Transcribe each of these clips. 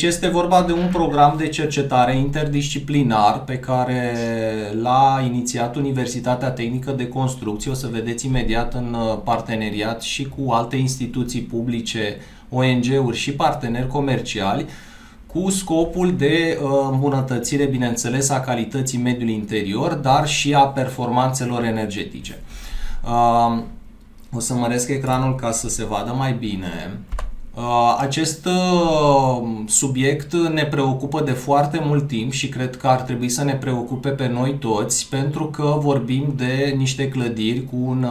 Este vorba de un program de cercetare interdisciplinar pe care l-a inițiat Universitatea Tehnică de Construcție, o să vedeți imediat în parteneriat și cu alte instituții publice, ONG-uri și parteneri comerciali, cu scopul de îmbunătățire, bineînțeles, a calității mediului interior, dar și a performanțelor energetice. O să măresc ecranul ca să se vadă mai bine. Acest subiect ne preocupă de foarte mult timp și cred că ar trebui să ne preocupe pe noi toți, pentru că vorbim de niște clădiri cu un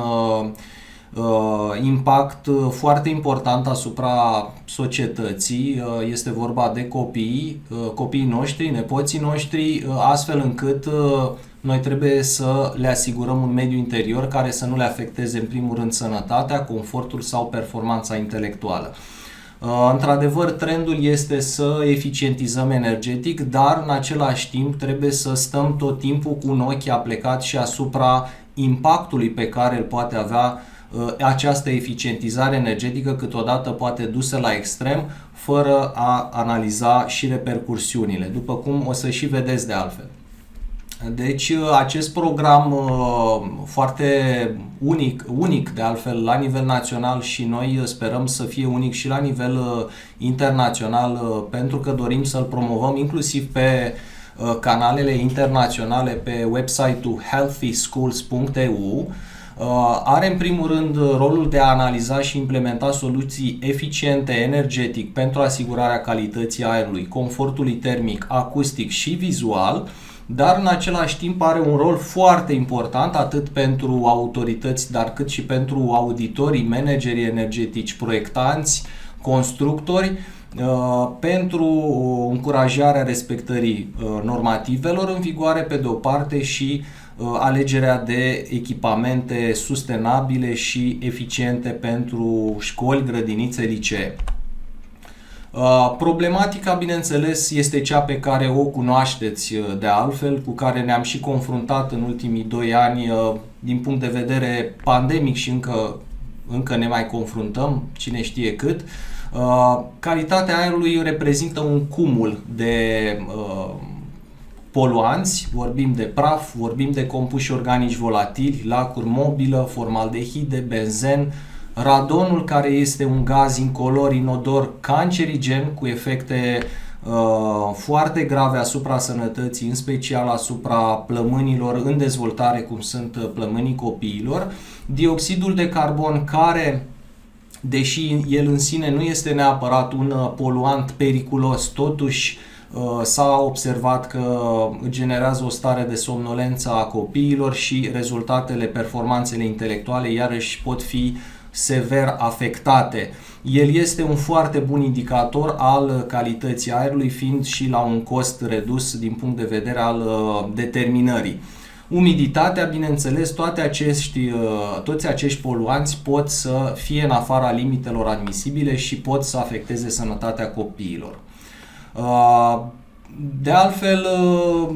impact foarte important asupra societății. Este vorba de copiii noștri, nepoții noștri, astfel încât noi trebuie să le asigurăm un mediu interior care să nu le afecteze în primul rând sănătatea, confortul sau performanța intelectuală. Într-adevăr, trendul este să eficientizăm energetic, dar în același timp trebuie să stăm tot timpul cu un ochi aplecat și asupra impactului pe care îl poate avea această eficientizare energetică, câteodată poate dusă la extrem, fără a analiza și repercursiunile, după cum o să și vedeți de altfel. Deci acest program foarte unic de altfel la nivel național și noi sperăm să fie unic și la nivel internațional, pentru că dorim să-l promovăm inclusiv pe canalele internaționale, pe website-ul healthyschools.eu. Are în primul rând rolul de a analiza și implementa soluții eficiente energetic pentru asigurarea calității aerului, confortului termic, acustic și vizual, dar în același timp are un rol foarte important atât pentru autorități, dar cât și pentru auditorii, managerii energetici, proiectanți, constructori, pentru încurajarea respectării normativelor în vigoare pe de o parte și alegerea de echipamente sustenabile și eficiente pentru școli, grădinițe, licee. Problematica, bineînțeles, este cea pe care o cunoașteți de altfel, cu care ne-am și confruntat în ultimii 2 ani din punct de vedere pandemic și încă ne mai confruntăm, cine știe cât. Calitatea aerului reprezintă un cumul de poluanți, vorbim de praf, vorbim de compuși organici volatili, lacuri mobilă, formaldehide, benzen, radonul, care este un gaz incolor, inodor, cancerigen cu efecte foarte grave asupra sănătății, în special asupra plămânilor în dezvoltare, cum sunt plămânii copiilor, dioxidul de carbon, care, deși el în sine nu este neapărat un poluant periculos, totuși s-a observat că generează o stare de somnolență a copiilor și rezultatele, performanțele intelectuale iarăși pot fi sever afectate. El este un foarte bun indicator al calității aerului, fiind și la un cost redus din punct de vedere al determinării. Umiditatea, bineînțeles, toți acești poluanți pot să fie în afara limitelor admisibile și pot să afecteze sănătatea copiilor. De altfel,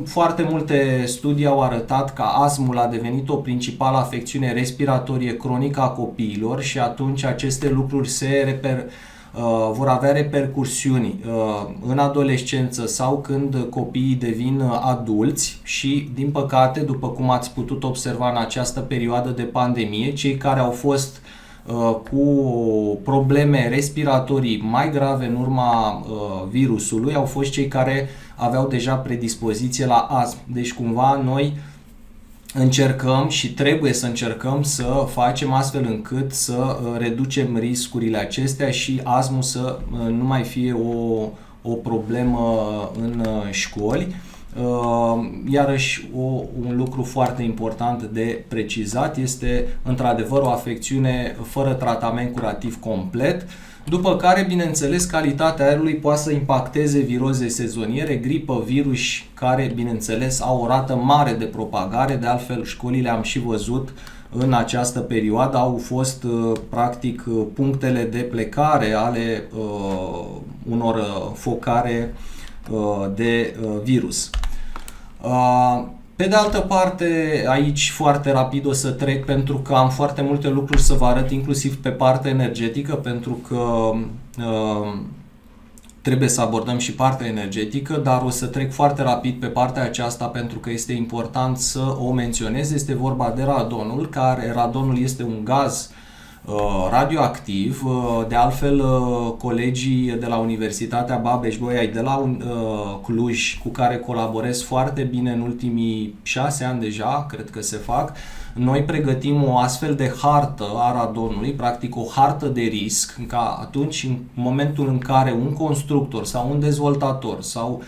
foarte multe studii au arătat că astmul a devenit o principală afecțiune respiratorie cronică a copiilor și atunci aceste lucruri vor avea repercursiuni în adolescență sau când copiii devin adulți și, din păcate, după cum ați putut observa în această perioadă de pandemie, cei care au fost cu probleme respiratorii mai grave în urma virusului au fost cei care aveau deja predispoziție la astm. Deci cumva noi încercăm și trebuie să încercăm să facem astfel încât să reducem riscurile acestea și astmul să nu mai fie o problemă în școli. Iarăși un lucru foarte important de precizat este într-adevăr o afecțiune fără tratament curativ complet, după care, bineînțeles, calitatea aerului poate să impacteze viroze sezoniere, gripă, virus care, bineînțeles, au o rată mare de propagare. De altfel, școlile, am și văzut în această perioadă, au fost practic punctele de plecare ale unor focare de virus. Pe de altă parte, aici foarte rapid o să trec pentru că am foarte multe lucruri să vă arăt, inclusiv pe partea energetică, pentru că trebuie să abordăm și partea energetică, dar o să trec foarte rapid pe partea aceasta pentru că este important să o menționez. Este vorba de radonul, radonul este un gaz radioactiv. De altfel, colegii de la Universitatea Babeș-Bolyai de la Cluj, cu care colaborez foarte bine în ultimii 6 ani deja, cred că se fac, noi pregătim o astfel de hartă a radonului, practic o hartă de risc, ca atunci, în momentul în care un constructor sau un dezvoltator sau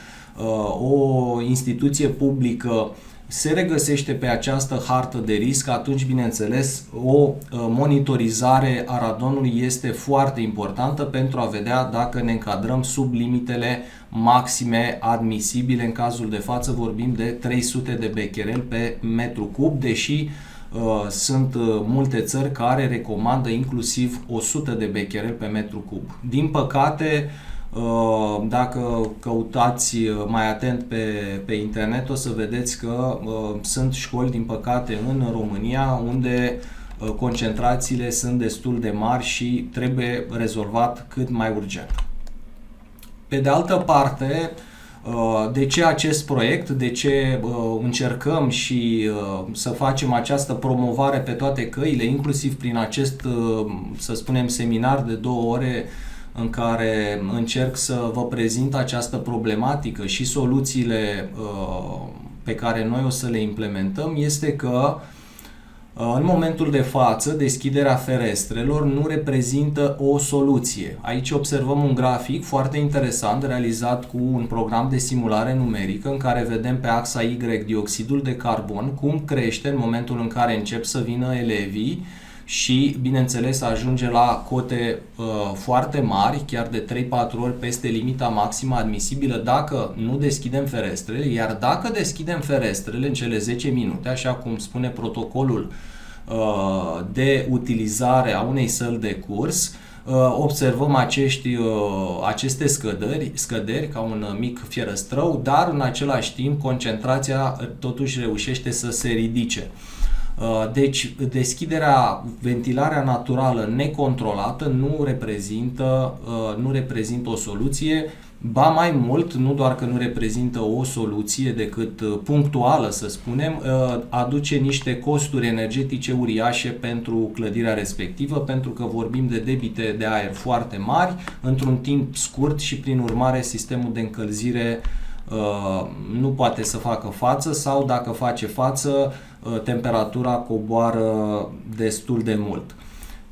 o instituție publică se regăsește pe această hartă de risc, atunci, bineînțeles, o monitorizare a radonului este foarte importantă pentru a vedea dacă ne încadrăm sub limitele maxime admisibile. În cazul de față vorbim de 300 de becquerel pe metru cub, deși sunt multe țări care recomandă inclusiv 100 de becquerel pe metru cub. Din păcate, dacă căutați mai atent pe internet, o să vedeți că sunt școli, din păcate, în România unde concentrațiile sunt destul de mari și trebuie rezolvat cât mai urgent. Pe de altă parte, de ce acest proiect? De ce încercăm și să facem această promovare pe toate căile, inclusiv prin acest, să spunem, seminar de 2 ore în care încerc să vă prezint această problematică și soluțiile pe care noi o să le implementăm, este că în momentul de față, deschiderea ferestrelor nu reprezintă o soluție. Aici observăm un grafic foarte interesant realizat cu un program de simulare numerică în care vedem pe axa Y dioxidul de carbon, cum crește în momentul în care încep să vină elevii și, bineînțeles, ajunge la cote foarte mari, chiar de 3-4 ori peste limita maximă admisibilă dacă nu deschidem ferestrele, iar dacă deschidem ferestrele în cele 10 minute, așa cum spune protocolul de utilizare a unei săli de curs, observăm aceste scăderi ca un mic fierăstrău, dar în același timp concentrația totuși reușește să se ridice. Deci deschiderea, ventilarea naturală necontrolată nu reprezintă o soluție, ba mai mult, nu doar că nu reprezintă o soluție decât punctuală, să spunem, aduce niște costuri energetice uriașe pentru clădirea respectivă, pentru că vorbim de debite de aer foarte mari într-un timp scurt și, prin urmare, sistemul de încălzire nu poate să facă față sau, dacă face față, temperatura coboară destul de mult.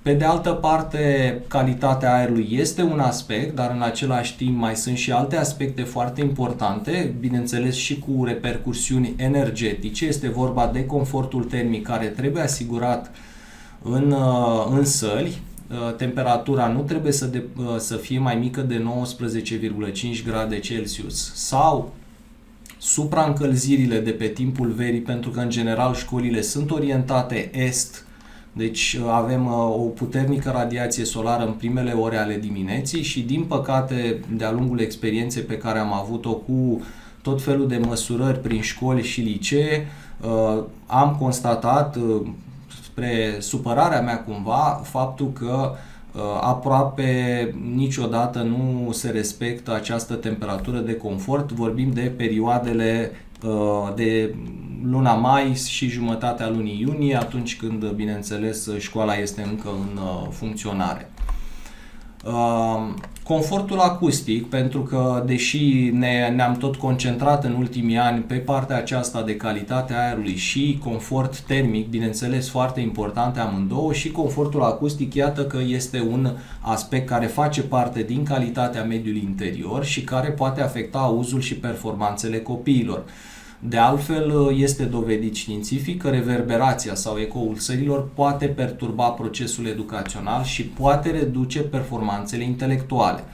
Pe de altă parte, calitatea aerului este un aspect, dar în același timp mai sunt și alte aspecte foarte importante, bineînțeles și cu repercursiuni energetice. Este vorba de confortul termic care trebuie asigurat în săli. Temperatura nu trebuie să fie mai mică de 19,5 grade Celsius sau supraîncălzirile de pe timpul verii, pentru că în general școlile sunt orientate est, deci avem o puternică radiație solară în primele ore ale dimineții și, din păcate, de-a lungul experienței pe care am avut-o cu tot felul de măsurări prin școli și licee, am constatat, spre supărarea mea cumva, faptul că aproape niciodată nu se respectă această temperatură de confort. Vorbim de perioadele de luna mai și jumătatea lunii iunie, atunci când, bineînțeles, școala este încă în funcționare. Confortul acustic, pentru că deși ne-am tot concentrat în ultimii ani pe partea aceasta de calitate a aerului și confort termic, bineînțeles foarte importante amândouă, și confortul acustic, iată că este un aspect care face parte din calitatea mediului interior și care poate afecta auzul și performanțele copiilor. De altfel, este dovedit științific că reverberația sau ecoul sălilor poate perturba procesul educațional și poate reduce performanțele intelectuale.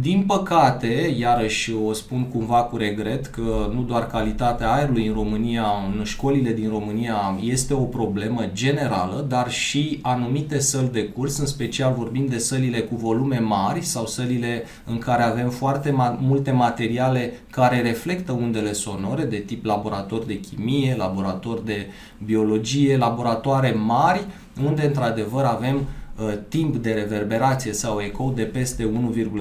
Din păcate, iarăși o spun cumva cu regret, că nu doar calitatea aerului în România, în școlile din România este o problemă generală, dar și anumite săli de curs, în special vorbim de sălile cu volume mari sau sălile în care avem foarte multe materiale care reflectă undele sonore, de tip laborator de chimie, laborator de biologie, laboratoare mari, unde într-adevăr avem timp de reverberație sau ecou de peste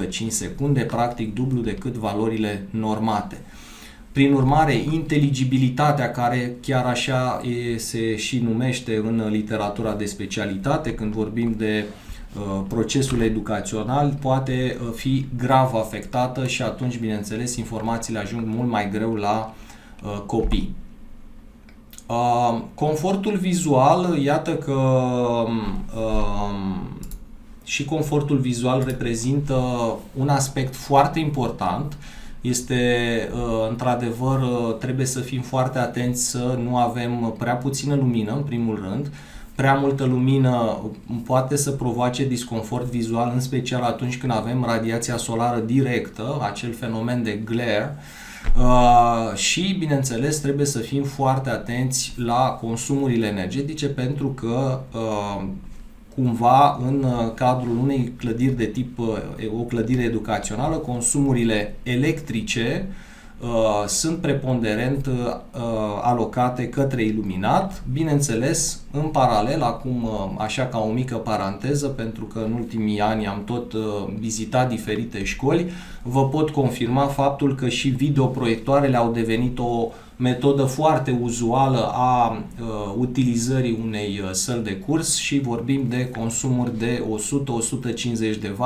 1,5 secunde, practic dublu decât valorile normate. Prin urmare, inteligibilitatea, care chiar așa se și numește în literatura de specialitate, când vorbim de procesul educațional, poate fi grav afectată și atunci, bineînțeles, informațiile ajung mult mai greu la copii. Confortul vizual, iată că și confortul vizual reprezintă un aspect foarte important. Este, într-adevăr, trebuie să fim foarte atenți să nu avem prea puțină lumină, în primul rând. Prea multă lumină poate să provoace disconfort vizual, în special atunci când avem radiația solară directă, acel fenomen de glare. Și, bineînțeles, trebuie să fim foarte atenți la consumurile energetice, pentru că cumva în cadrul unei clădiri de tip o clădire educațională, consumurile electrice sunt preponderent alocate către iluminat, bineînțeles în paralel, acum așa ca o mică paranteză, pentru că în ultimii ani am tot vizitat diferite școli, vă pot confirma faptul că și videoproiectoarele au devenit o metodă foarte uzuală a utilizării unei săli de curs și vorbim de consumuri de 100-150 de W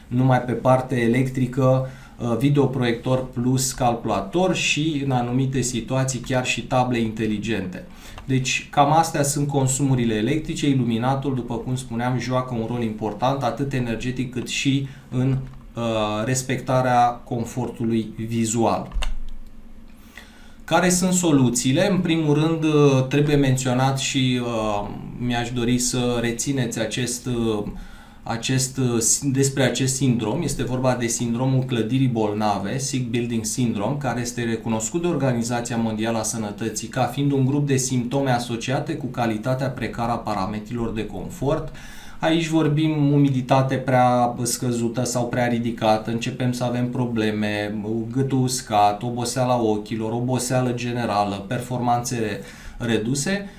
numai pe parte electrică, videoproiector plus calculator și în anumite situații chiar și table inteligente. Deci cam astea sunt consumurile electrice. Iluminatul, după cum spuneam, joacă un rol important atât energetic cât și în respectarea confortului vizual. Care sunt soluțiile? În primul rând trebuie menționat și mi-aș dori să rețineți despre acest sindrom. Este vorba de sindromul clădirii bolnave, Sick Building Syndrome, care este recunoscut de Organizația Mondială a Sănătății ca fiind un grup de simptome asociate cu calitatea precară a parametrilor de confort. Aici vorbim umiditate prea scăzută sau prea ridicată, începem să avem probleme, gâtul uscat, oboseala ochilor, oboseală generală, performanțe reduse.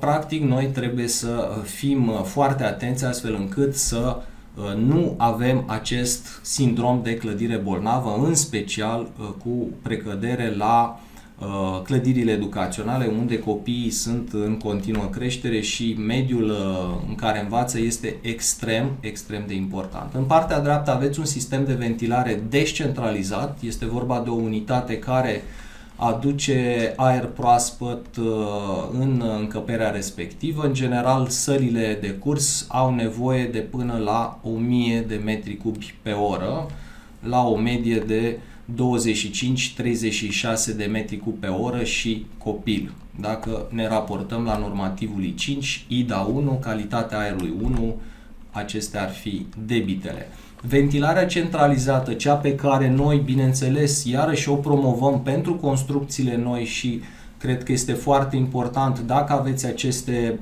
Practic, noi trebuie să fim foarte atenți astfel încât să nu avem acest sindrom de clădire bolnavă, în special cu precădere la clădirile educaționale, unde copiii sunt în continuă creștere și mediul în care învață este extrem de important. În partea dreaptă aveți un sistem de ventilare descentralizat, este vorba de o unitate care aduce aer proaspăt în încăperea respectivă. În general, sălile de curs au nevoie de până la 1000 de metri cubi pe oră, la o medie de 25-36 de metri cubi pe oră și copil. Dacă ne raportăm la normativul I5, IDA 1, calitatea aerului 1, acestea ar fi debitele. Ventilarea centralizată, cea pe care noi, bineînțeles, iarăși o promovăm pentru construcțiile noi și cred că este foarte important, dacă aveți aceste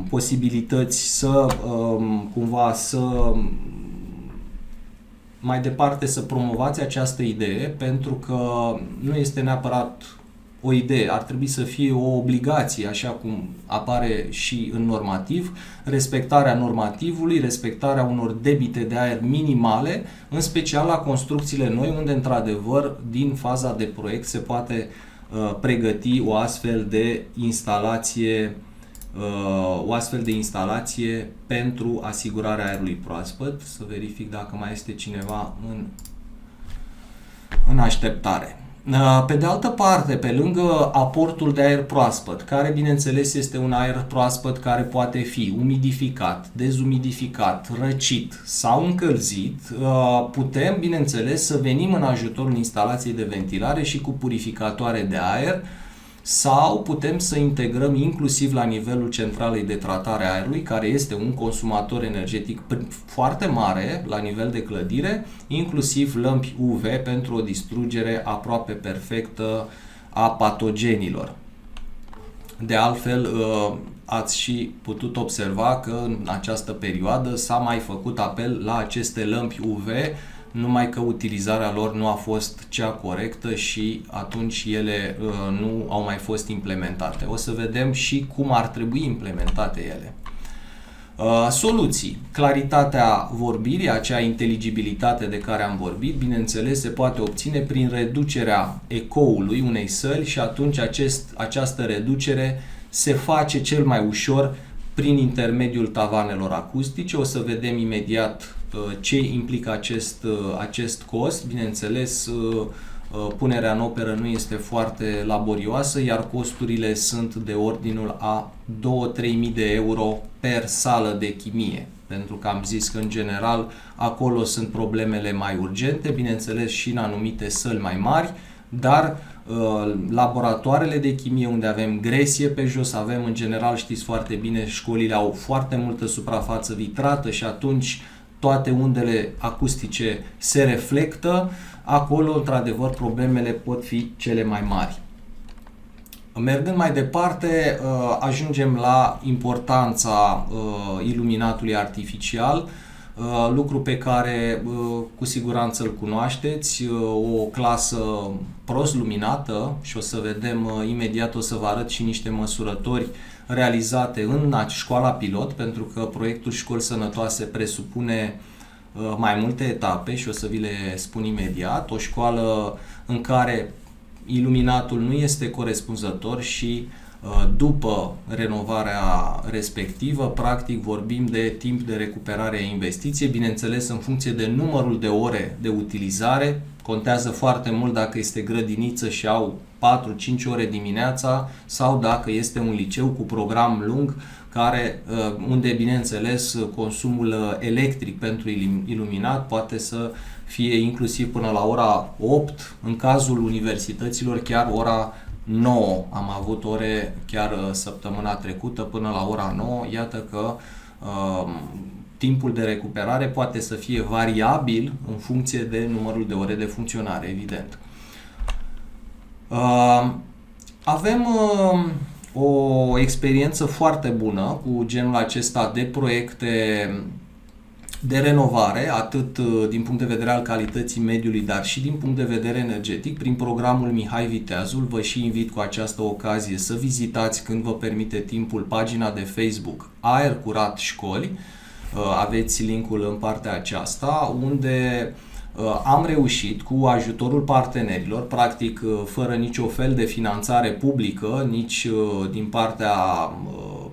posibilități, să cumva să mai departe să promovați această idee, pentru că nu este neapărat o idee, ar trebui să fie o obligație, așa cum apare și în normativ, respectarea normativului, respectarea unor debite de aer minimale, în special la construcțiile noi, unde într-adevăr din faza de proiect se poate pregăti o astfel de instalație pentru asigurarea aerului proaspăt. Să verific dacă mai este cineva în așteptare. Pe de altă parte, pe lângă aportul de aer proaspăt, care bineînțeles este un aer proaspăt care poate fi umidificat, dezumidificat, răcit sau încălzit, putem bineînțeles să venim în ajutorul instalației de ventilare și cu purificatoare de aer, sau putem să integrăm inclusiv la nivelul centralei de tratare a aerului, care este un consumator energetic foarte mare la nivel de clădire, inclusiv lămpi UV pentru o distrugere aproape perfectă a patogenilor. De altfel, ați și putut observa că în această perioadă s-a mai făcut apel la aceste lămpi UV, numai că utilizarea lor nu a fost cea corectă și atunci ele nu au mai fost implementate. O să vedem și cum ar trebui implementate ele. Soluții. Claritatea vorbirii, acea inteligibilitate de care am vorbit, bineînțeles, se poate obține prin reducerea ecoului unei săli și atunci această reducere se face cel mai ușor prin intermediul tavanelor acustice. O să vedem imediat ce implică acest cost. Bineînțeles, punerea în operă nu este foarte laborioasă, iar costurile sunt de ordinul a 2-3 mii de euro per sală de chimie. Pentru că am zis că, în general, acolo sunt problemele mai urgente, bineînțeles și în anumite săli mai mari, dar laboratoarele de chimie unde avem gresie pe jos, avem, în general, știți foarte bine, școlile au foarte multă suprafață vitrată și atunci toate undele acustice se reflectă. Acolo, într-adevăr, problemele pot fi cele mai mari. Mergând mai departe, ajungem la importanța iluminatului artificial, lucru pe care cu siguranță îl cunoașteți, o clasă prost luminată, și o să vedem imediat, o să vă arăt și niște măsurători realizate în școala pilot, pentru că proiectul Școli Sănătoase presupune mai multe etape și o să vi le spun imediat. O școală în care iluminatul nu este corespunzător și după renovarea respectivă, practic vorbim de timp de recuperare a investiției, bineînțeles în funcție de numărul de ore de utilizare. Contează foarte mult dacă este grădiniță și au 4-5 ore dimineața sau dacă este un liceu cu program lung, unde, bineînțeles, consumul electric pentru iluminat poate să fie inclusiv până la ora 8, în cazul universităților chiar ora 9. Am avut ore chiar săptămâna trecută până la ora 9. Iată că timpul de recuperare poate să fie variabil în funcție de numărul de ore de funcționare, evident. Avem o experiență foarte bună cu genul acesta de proiecte de renovare, atât din punct de vedere al calității mediului, dar și din punct de vedere energetic, prin programul Mihai Viteazul. Vă și invit cu această ocazie să vizitați, când vă permite timpul, pagina de Facebook Aer Curat Școli. Aveți linkul în partea aceasta, unde am reușit, cu ajutorul partenerilor, practic fără nicio fel de finanțare publică, nici din partea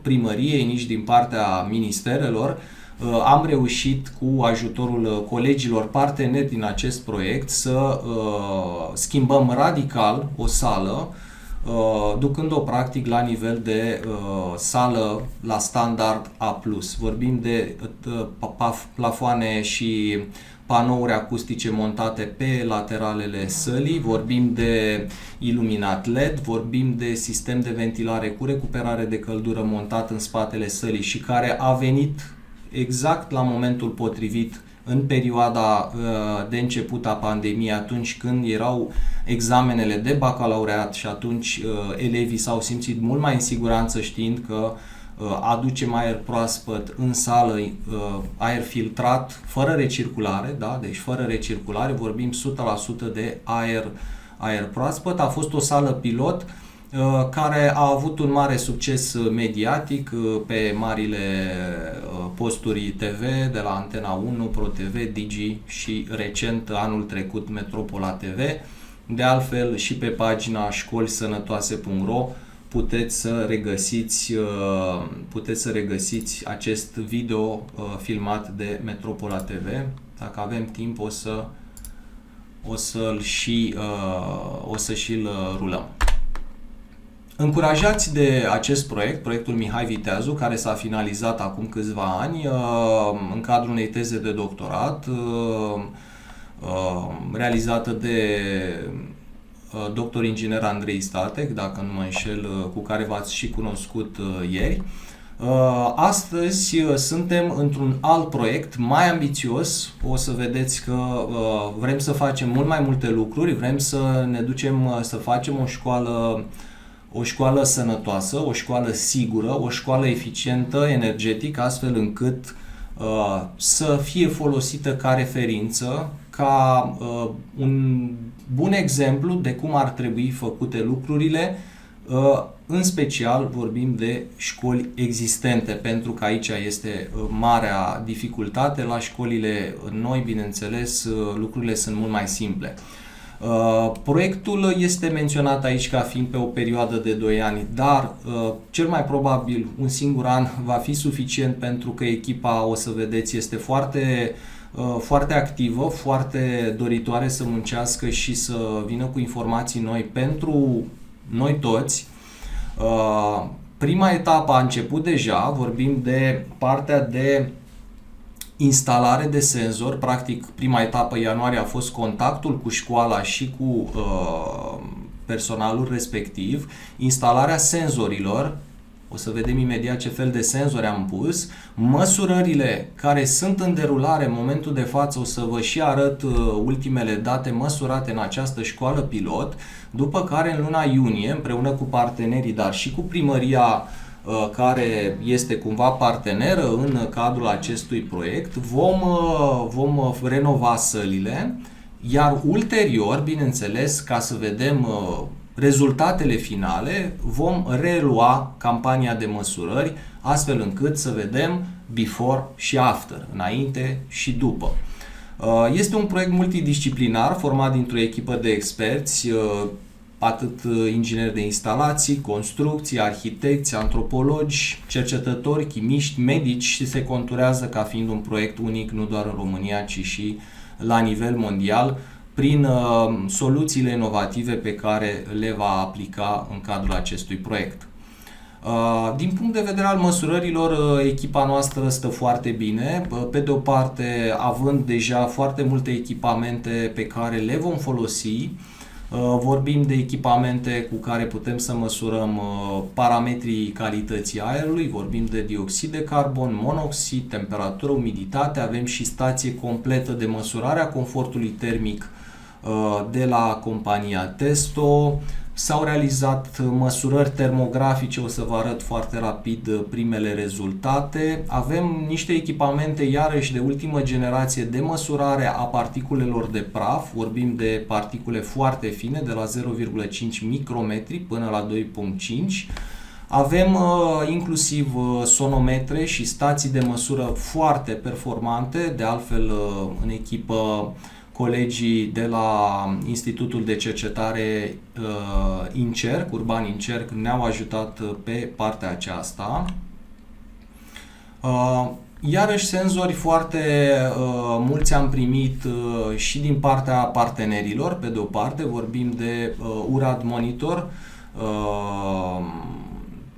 primăriei, nici din partea ministerelor, am reușit, cu ajutorul colegilor parteneri din acest proiect, să schimbăm radical o sală, ducând-o practic la nivel de sală la standard A+. Vorbim de plafoane și panouri acustice montate pe lateralele sălii, vorbim de iluminat LED, vorbim de sistem de ventilare cu recuperare de căldură montat în spatele sălii și care a venit exact la momentul potrivit în perioada de început a pandemiei, atunci când erau examenele de bacalaureat și atunci elevii s-au simțit mult mai în siguranță știind că aducem aer proaspăt în sală, aer filtrat, fără recirculare, da? Deci fără recirculare, vorbim 100% de aer proaspăt. A fost o sală pilot care a avut un mare succes mediatic pe marile posturi TV, de la Antena 1, ProTV, Digi și recent, anul trecut, Metropola TV. De altfel, și pe pagina școlisănătoase.ro puteți să regăsiți acest video filmat de Metropola TV. Dacă avem timp, o să și-l rulăm. Încurajați de acest proiect, proiectul Mihai Viteazu, care s-a finalizat acum câțiva ani în cadrul unei teze de doctorat realizată de doctor inginer Andrei Statec, dacă nu mă înșel, cu care v-ați și cunoscut ieri. Astăzi suntem într-un alt proiect mai ambițios. O să vedeți că vrem să facem mult mai multe lucruri, vrem să ne ducem să facem o școală sănătoasă, o școală sigură, o școală eficientă, energetică, astfel încât să fie folosită ca referință, ca un bun exemplu de cum ar trebui făcute lucrurile În special vorbim de școli existente, pentru că aici este marea dificultate. La școlile noi, bineînțeles, lucrurile sunt mult mai simple. Proiectul este menționat aici ca fiind pe o perioadă de 2 ani, dar cel mai probabil un singur an va fi suficient, pentru că echipa, o să vedeți, este foarte activă, foarte doritoare să muncească și să vină cu informații noi pentru noi toți. Prima etapă a început deja, vorbim de partea de instalare de senzor. Practic, prima etapă, ianuarie, a fost contactul cu școala și cu personalul respectiv, instalarea senzorilor. O să vedem imediat ce fel de senzori am pus, măsurările care sunt în derulare în momentul de față, o să vă și arăt ultimele date măsurate în această școală pilot, după care în luna iunie, împreună cu partenerii, dar și cu primăria care este cumva parteneră în cadrul acestui proiect, vom renova sălile, iar ulterior, bineînțeles, ca să vedem rezultatele finale, vom relua campania de măsurări, astfel încât să vedem before și after, înainte și după. Este un proiect multidisciplinar format dintr-o echipă de experți, atât ingineri de instalații, construcții, arhitecți, antropologi, cercetători, chimiști, medici, și se conturează ca fiind un proiect unic nu doar în România, ci și la nivel mondial, prin soluțiile inovative pe care le va aplica în cadrul acestui proiect. Din punct de vedere al măsurărilor, echipa noastră stă foarte bine, pe de o parte având deja foarte multe echipamente pe care le vom folosi. Vorbim de echipamente cu care putem să măsurăm parametrii calității aerului, vorbim de dioxid de carbon, monoxid, temperatură, umiditate, avem și stație completă de măsurare a confortului termic de la compania Testo. S-au realizat măsurări termografice, o să vă arăt foarte rapid primele rezultate. Avem niște echipamente iarăși de ultimă generație de măsurare a particulelor de praf, vorbim de particule foarte fine, de la 0,5 micrometri până la 2,5. Avem inclusiv sonometre și stații de măsură foarte performante, de altfel în echipă colegii de la Institutul de Cercetare INCERC, Urban INCERC, ne-au ajutat pe partea aceasta. Iarăși senzori foarte mulți am primit și din partea partenerilor. Pe de o parte vorbim de URAD Monitor,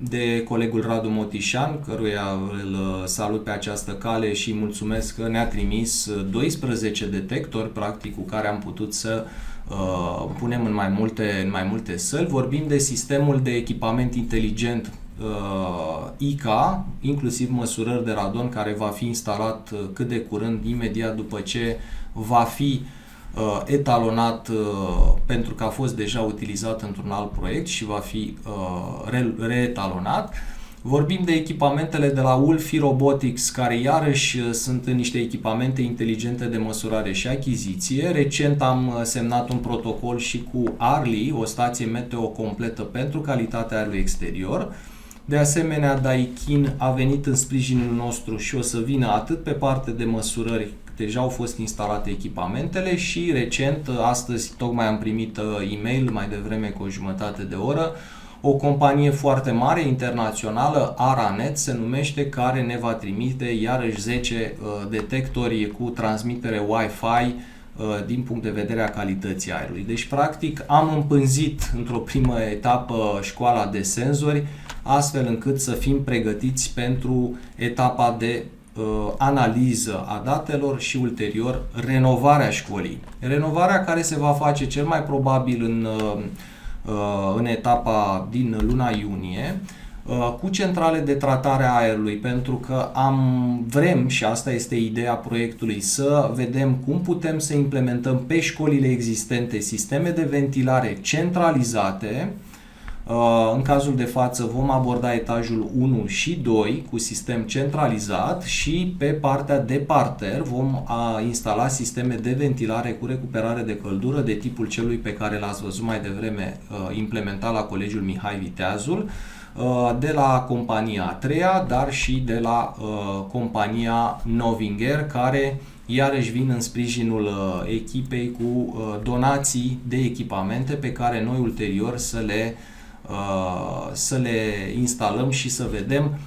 de colegul Radu Motișan, căruia îl salut pe această cale și mulțumesc că ne-a trimis 12 detectori, practic, cu care am putut să punem în mai multe săli. Vorbim de sistemul de echipament inteligent ICA, inclusiv măsurări de radon, care va fi instalat cât de curând, imediat după ce va fi etalonat, pentru că a fost deja utilizat într-un alt proiect și va fi reetalonat. Vorbim de echipamentele de la Ulfi Robotics, care iarăși sunt niște echipamente inteligente de măsurare și achiziție. Recent am semnat un protocol și cu Arli, o stație meteo completă pentru calitatea aerului exterior. De asemenea, Daikin a venit în sprijinul nostru și o să vină atât pe parte de măsurări, deja au fost instalate echipamentele, și recent, astăzi, tocmai am primit e-mail, mai devreme cu o jumătate de oră, o companie foarte mare, internațională, Aranet se numește, care ne va trimite iarăși 10 detectori cu transmitere Wi-Fi din punct de vedere a calității aerului. Deci, practic, am împânzit într-o primă etapă școala de senzori, astfel încât să fim pregătiți pentru etapa de analiză a datelor și ulterior renovarea școlii. Renovarea care se va face cel mai probabil în etapa din luna iunie, cu centrale de tratare a aerului, pentru că vrem, și asta este ideea proiectului, să vedem cum putem să implementăm pe școlile existente sisteme de ventilare centralizate, În cazul de față vom aborda etajul 1 și 2 cu sistem centralizat și pe partea de parter vom instala sisteme de ventilare cu recuperare de căldură de tipul celui pe care l-ați văzut mai devreme implementat la Colegiul Mihai Viteazul, de la compania a treia, dar și de la compania Novinger, care iarăși vin în sprijinul echipei cu donații de echipamente pe care noi ulterior să le instalăm și să vedem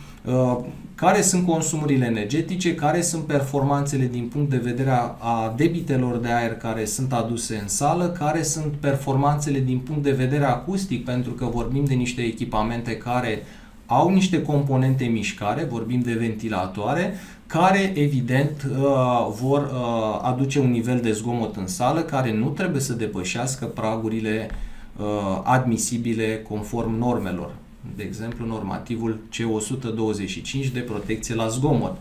care sunt consumurile energetice, care sunt performanțele din punct de vedere a debitelor de aer care sunt aduse în sală, care sunt performanțele din punct de vedere acustic, pentru că vorbim de niște echipamente care au niște componente mișcare, vorbim de ventilatoare, care evident vor aduce un nivel de zgomot în sală care nu trebuie să depășească pragurile admisibile conform normelor. De exemplu, normativul C125 de protecție la zgomot.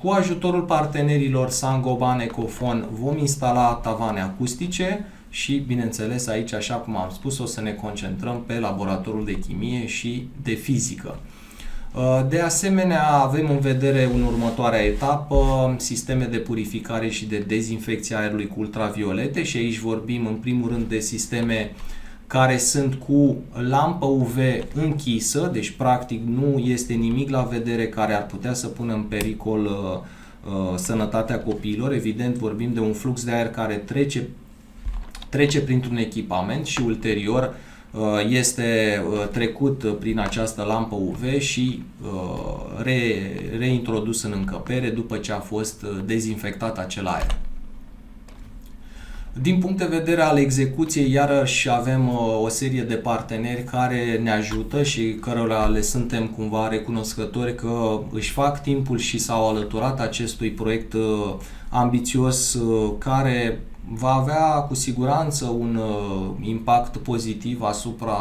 Cu ajutorul partenerilor Saint-Gobain Ecofon vom instala tavane acustice și, bineînțeles, aici, așa cum am spus, o să ne concentrăm pe laboratorul de chimie și de fizică. De asemenea, avem în vedere în următoarea etapă sisteme de purificare și de dezinfecție a aerului cu ultraviolete și aici vorbim în primul rând de sisteme care sunt cu lampă UV închisă, deci practic nu este nimic la vedere care ar putea să pună în pericol sănătatea copiilor. Evident, vorbim de un flux de aer care trece printr-un echipament și ulterior este trecut prin această lampă UV și reintrodus în încăpere după ce a fost dezinfectat acel aer. Din punct de vedere al execuției, iarăși avem o serie de parteneri care ne ajută și cărora le suntem cumva recunoscători că își fac timpul și s-au alăturat acestui proiect ambițios care va avea cu siguranță un impact pozitiv asupra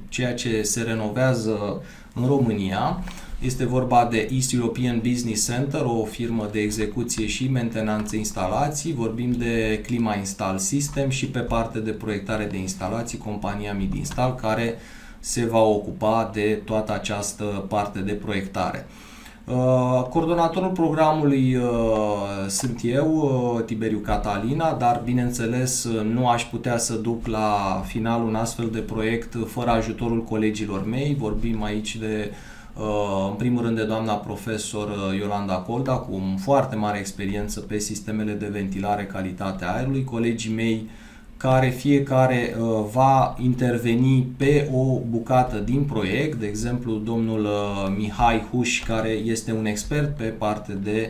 ceea ce se renovează în România. Este vorba de East European Business Center, o firmă de execuție și mentenanță instalații. Vorbim de Clima Install System și pe partea de proiectare de instalații, compania Midinstall, care se va ocupa de toată această parte de proiectare. Coordonatorul programului sunt eu, Tiberiu Catalina, dar bineînțeles nu aș putea să duc la final un astfel de proiect fără ajutorul colegilor mei. Vorbim aici de, în primul rând, de doamna profesor Iolanda Colda, cu o foarte mare experiență pe sistemele de ventilare, calitatea aerului, colegii mei care fiecare va interveni pe o bucată din proiect, de exemplu domnul Mihai Huș, care este un expert pe parte de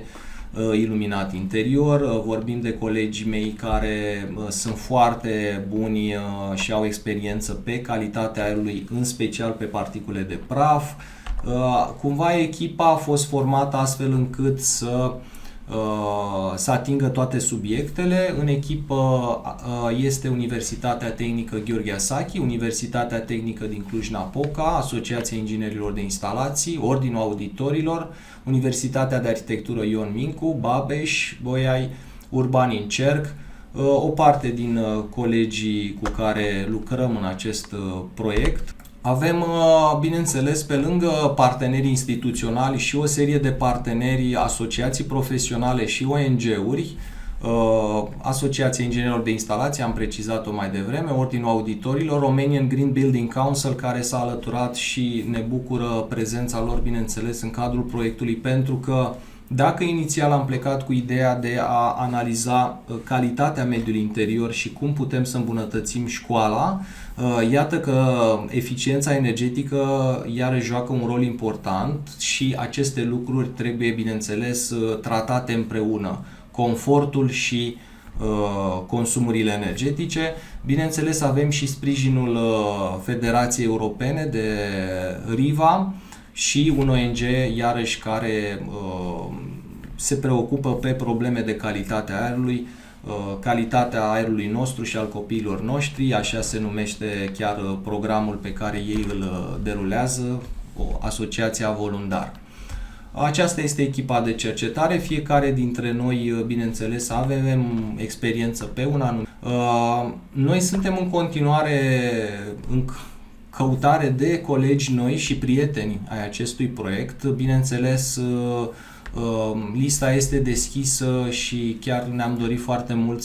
iluminat interior, vorbim de colegii mei care sunt foarte buni și au experiență pe calitatea aerului, în special pe particule de praf. Cumva echipa a fost formată astfel încât să atingă toate subiectele. În echipă este Universitatea Tehnică Gheorghe Asachi, Universitatea Tehnică din Cluj-Napoca, Asociația Inginerilor de Instalații, Ordinul Auditorilor, Universitatea de Arhitectură Ion Mincu, Babeș, Boiai, Urbanin Cerc, o parte din colegii cu care lucrăm în acest proiect. Avem, bineînțeles, pe lângă partenerii instituționali și o serie de parteneri, asociații profesionale și ONG-uri, Asociația Inginerilor de Instalații, am precizat-o mai devreme, Ordinul Auditorilor, Romanian Green Building Council, care s-a alăturat și ne bucură prezența lor, bineînțeles, în cadrul proiectului, pentru că dacă inițial am plecat cu ideea de a analiza calitatea mediului interior și cum putem să îmbunătățim școala, iată că eficiența energetică iarăși joacă un rol important și aceste lucruri trebuie, bineînțeles, tratate împreună. Confortul și consumurile energetice. Bineînțeles, avem și sprijinul Federației Europene de RIVA și un ONG, iarăși, care se preocupă pe probleme de calitate a aerului, calitatea aerului nostru și al copiilor noștri, așa se numește chiar programul pe care ei îl derulează, Asociația Volundar. Aceasta este echipa de cercetare, fiecare dintre noi, bineînțeles, avem experiență pe un anumit. Noi suntem în continuare în căutare de colegi noi și prieteni ai acestui proiect. Bineînțeles, lista este deschisă și chiar ne-am dorit foarte mult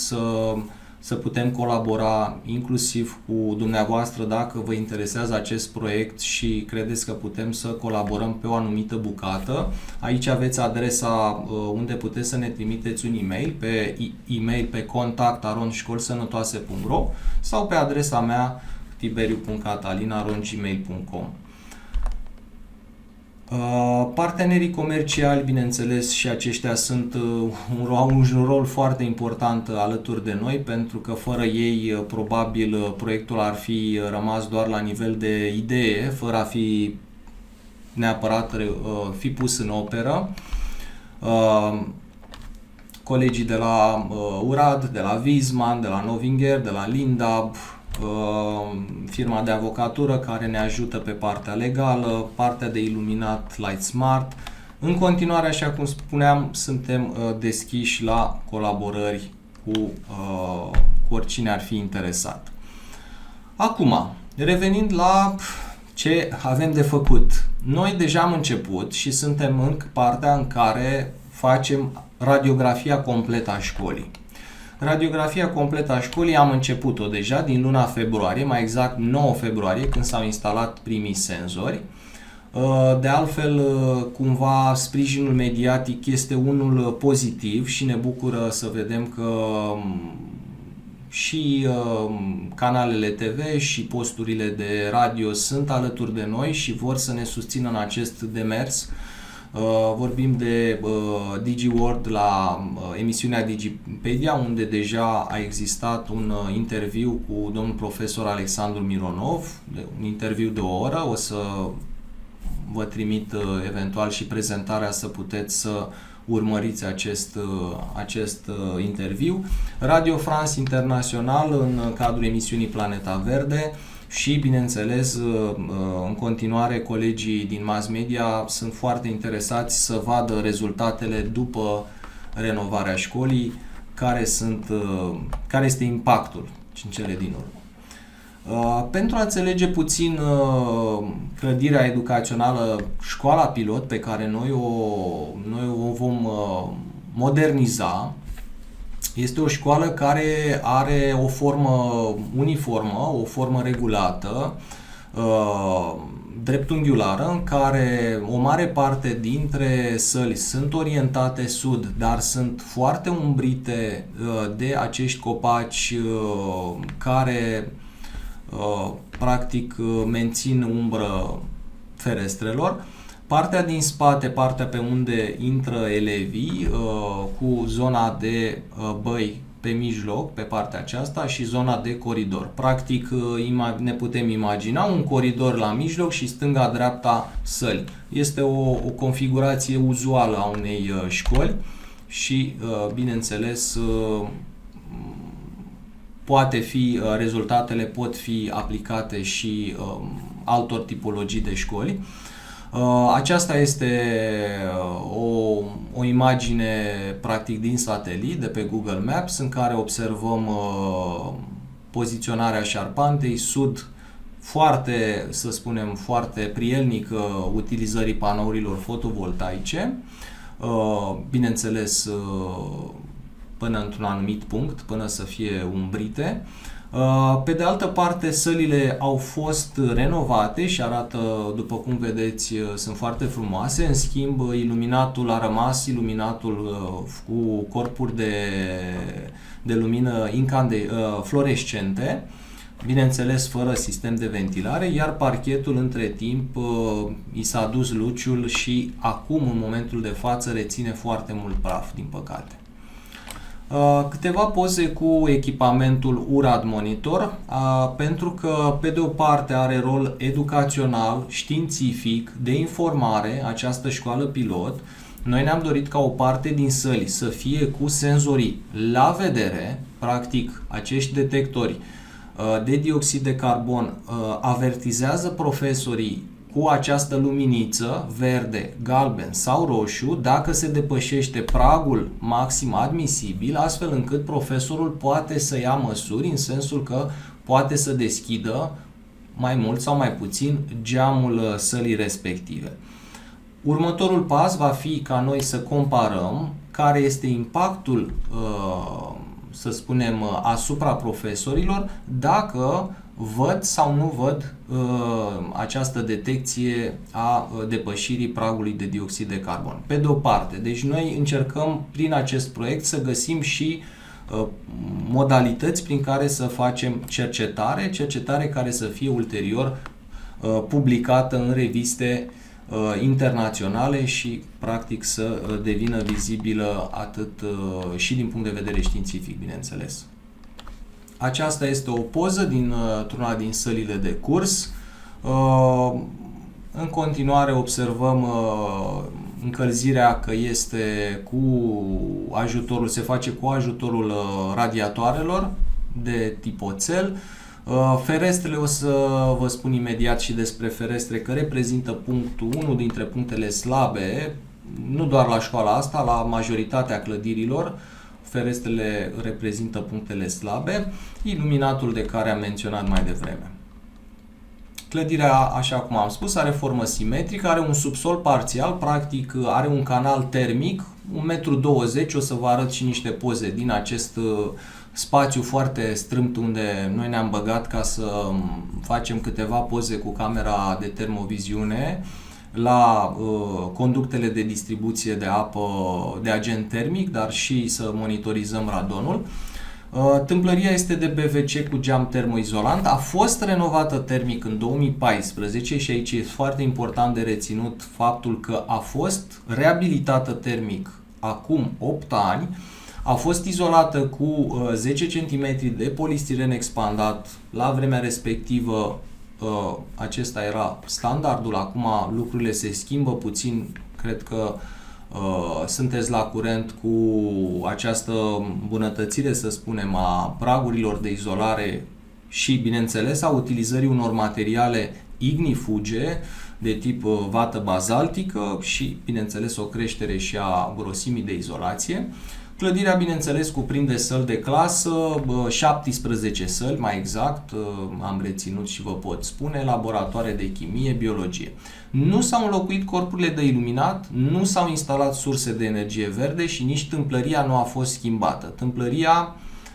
să putem colabora inclusiv cu dumneavoastră dacă vă interesează acest proiect și credeți că putem să colaborăm pe o anumită bucată. Aici aveți adresa unde puteți să ne trimiteți un e-mail pe e-mail pe contact@școlsănătoase.ro sau pe adresa mea tiberiu.catalin@gmail.com. Partenerii comerciali, bineînțeles, și aceștia au un rol foarte important alături de noi, pentru că fără ei probabil proiectul ar fi rămas doar la nivel de idee, fără a fi neapărat fi pus în operă. Colegii de la URAD, de la Viessmann, de la Novinger, de la Lindab, firma de avocatură care ne ajută pe partea legală, partea de iluminat Light Smart. În continuare, așa cum spuneam, suntem deschiși la colaborări cu oricine ar fi interesat. Acum, revenind la ce avem de făcut. Noi deja am început și suntem în partea în care facem radiografia completă a școlii. Radiografia completă a școlii am început-o deja din luna februarie, mai exact 9 februarie, când s-au instalat primii senzori. De altfel, cumva, sprijinul mediatic este unul pozitiv și ne bucură să vedem că și canalele TV și posturile de radio sunt alături de noi și vor să ne susțină în acest demers. Vorbim de DigiWorld la emisiunea Digipedia, unde deja a existat un interviu cu domnul profesor Alexandru Mironov, un interviu de o oră. O să vă trimit eventual și prezentarea să puteți să urmăriți acest interviu. Radio France International în cadrul emisiunii Planeta Verde. Și, bineînțeles, în continuare, colegii din mass media sunt foarte interesați să vadă rezultatele după renovarea școlii, care este impactul în cele din urmă. Pentru a înțelege puțin clădirea educațională, școala pilot, pe care noi o vom moderniza, este o școală care are o formă uniformă, o formă regulată, dreptunghiulară, în care o mare parte dintre săli sunt orientate sud, dar sunt foarte umbrite de acești copaci care practic mențin umbră ferestrelor. Partea din spate, partea pe unde intră elevii, cu zona de băi pe mijloc, pe partea aceasta, și zona de coridor. Practic ne putem imagina un coridor la mijloc și stânga-dreapta săli. Este o configurație uzuală a unei școli și, bineînțeles, rezultatele pot fi aplicate și altor tipologii de școli. Aceasta este o imagine practic din satelit de pe Google Maps, în care observăm poziționarea șarpantei, sud foarte, să spunem, foarte prielnic utilizării panourilor fotovoltaice, bineînțeles până într-un anumit punct, până să fie umbrite. Pe de altă parte, sălile au fost renovate și arată, după cum vedeți, sunt foarte frumoase. În schimb, iluminatul a rămas iluminatul cu corpuri de lumină fluorescente, bineînțeles fără sistem de ventilare, iar parchetul între timp i s-a dus luciul și acum, în momentul de față, reține foarte mult praf, din păcate. Câteva poze cu echipamentul URAD Monitor, pentru că pe de o parte are rol educațional, științific, de informare, această școală pilot. Noi ne-am dorit ca o parte din săli să fie cu senzorii la vedere, practic acești detectori de dioxid de carbon avertizează profesorii cu această luminiță verde, galben sau roșu dacă se depășește pragul maxim admisibil, astfel încât profesorul poate să ia măsuri, în sensul că poate să deschidă mai mult sau mai puțin geamul sălii respective. Următorul pas va fi ca noi să comparăm care este impactul, să spunem, asupra profesorilor dacă văd sau nu văd această detecție a depășirii pragului de dioxid de carbon. Pe de o parte, deci noi încercăm prin acest proiect să găsim și modalități prin care să facem cercetare care să fie ulterior publicată în reviste internaționale și practic să devină vizibilă atât și din punct de vedere științific, bineînțeles. Aceasta este o poză dintr-una din sălile de curs. În continuare observăm încălzirea că este se face cu ajutorul radiatoarelor de tip oțel. Ferestrele, o să vă spun imediat și despre ferestre, că reprezintă unul dintre punctele slabe, nu doar la școala asta, la majoritatea clădirilor. Ferestrele reprezintă punctele slabe, iluminatul de care am menționat mai devreme. Clădirea, așa cum am spus, are formă simetrică, are un subsol parțial, practic are un canal termic, 1,20 m, o să vă arăt și niște poze din acest spațiu foarte strâmt unde noi ne-am băgat ca să facem câteva poze cu camera de termoviziune la conductele de distribuție de apă de agent termic, dar și să monitorizăm radonul. Tâmplăria este de PVC cu geam termoizolant, a fost renovată termic în 2014 și aici e foarte important de reținut faptul că a fost reabilitată termic acum 8 ani, a fost izolată cu 10 cm de polistiren expandat, la vremea respectivă acesta era standardul, acum lucrurile se schimbă puțin, cred că sunteți la curent cu această îmbunătățire, să spunem, a pragurilor de izolare și, bineînțeles, a utilizării unor materiale ignifuge de tip vată bazaltică și, bineînțeles, o creștere și a grosimii de izolație. Clădirea, bineînțeles, cuprinde săli de clasă, 17 săli, mai exact, am reținut și vă pot spune, laboratoare de chimie, biologie. Nu s-au înlocuit corpurile de iluminat, nu s-au instalat surse de energie verde și nici tâmplăria nu a fost schimbată. Tâmplăria,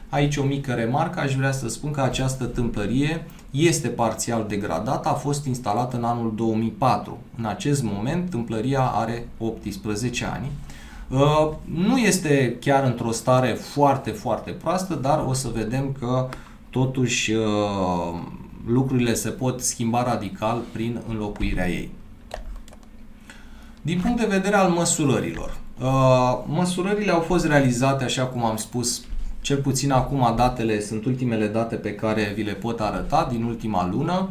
aici o mică remarcă, aș vrea să spun că această tâmplărie este parțial degradată, a fost instalată în anul 2004. În acest moment, tâmplăria are 18 ani. Nu este chiar într-o stare foarte, foarte proastă, dar o să vedem că totuși lucrurile se pot schimba radical prin înlocuirea ei. Din punct de vedere al măsurărilor, măsurările au fost realizate, așa cum am spus, cel puțin acum datele sunt ultimele date pe care vi le pot arăta din ultima lună.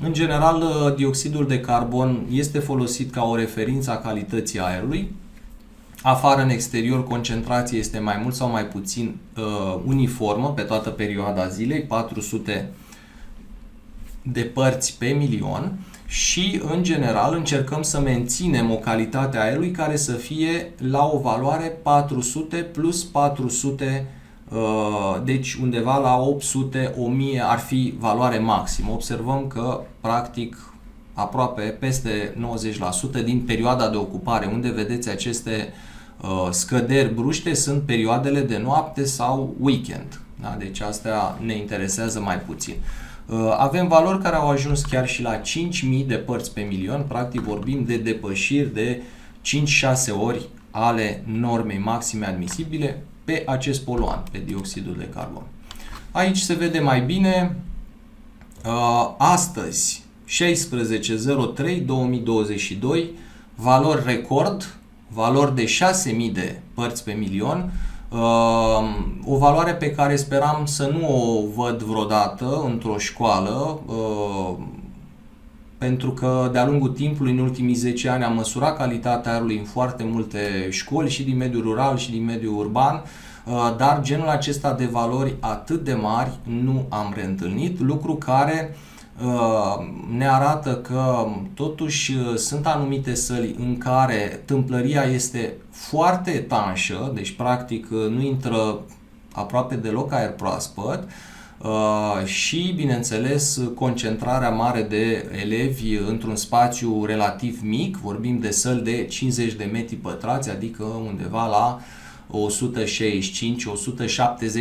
În general, dioxidul de carbon este folosit ca o referință a calității aerului. Afară, în exterior, concentrația este mai mult sau mai puțin uniformă pe toată perioada zilei, 400 de părți pe milion și, în general, încercăm să menținem o calitate a aerului care să fie la o valoare 400 plus 400, deci undeva la 800, 1000 ar fi valoare maximă. Observăm că, practic, aproape peste 90% din perioada de ocupare, unde vedeți aceste scăderi bruște, sunt perioadele de noapte sau weekend. Da? Deci astea ne interesează mai puțin. Avem valori care au ajuns chiar și la 5000 de părți pe milion, practic vorbim de depășiri de 5-6 ori ale normei maxime admisibile pe acest poluant, pe dioxidul de carbon. Aici se vede mai bine, astăzi, 16/03/2022, valori record, valori de 6000 de părți pe milion, o valoare pe care speram să nu o văd vreodată într-o școală, pentru că de-a lungul timpului, în ultimii 10 ani, am măsurat calitatea aerului în foarte multe școli și din mediul rural și din mediul urban, dar genul acesta de valori atât de mari nu am reîntâlnit, lucru care ne arată că totuși sunt anumite săli în care tâmplăria este foarte etanșă, deci practic nu intră aproape deloc aer proaspăt, și, bineînțeles, concentrarea mare de elevi într-un spațiu relativ mic, vorbim de săli de 50 de metri pătrați, adică undeva la